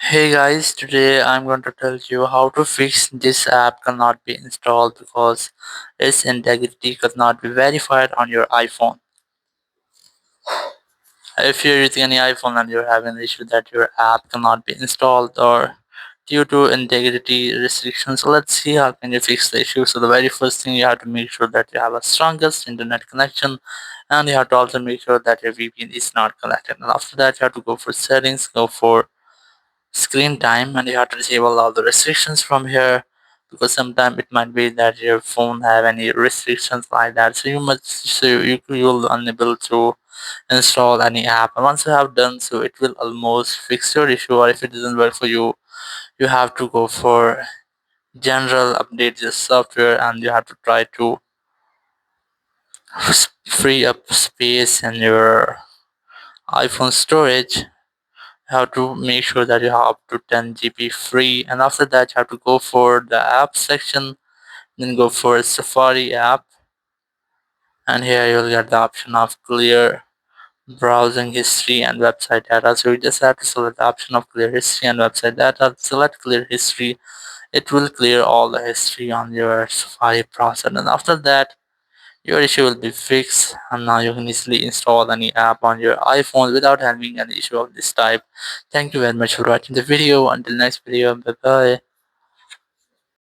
Hey guys, today I'm going to tell you how to fix this app cannot be installed because its integrity could not be verified on your iPhone. If you're using any iPhone and you're having an issue that your app cannot be installed or due to integrity restrictions, so let's see how can you fix the issue. So the very first thing, you have to make sure that you have a strongest internet connection, and you have to also make sure that your VPN is not connected. And after that, you have to go for settings, go for screen time, and you have to disable all the restrictions from here, because sometimes it might be that your phone have any restrictions like that, so you'll unable to install any app. And once you have done so, it will almost fix your issue. Or if it doesn't work for you, you have to go for general update the software, and you have to try to free up space in your iPhone storage. Have to make sure that you have up to 10 GB free, and after that you have to go for the app section, then go for Safari app, and here you'll get the option of clear browsing history and website data. So you just have to select the option of clear history and website data. Select clear history, it will clear all the history on your Safari browser, and after that your issue will be fixed, and now you can easily install any app on your iPhone without having an issue of this type. Thank you very much for watching the video. Until next video, bye bye.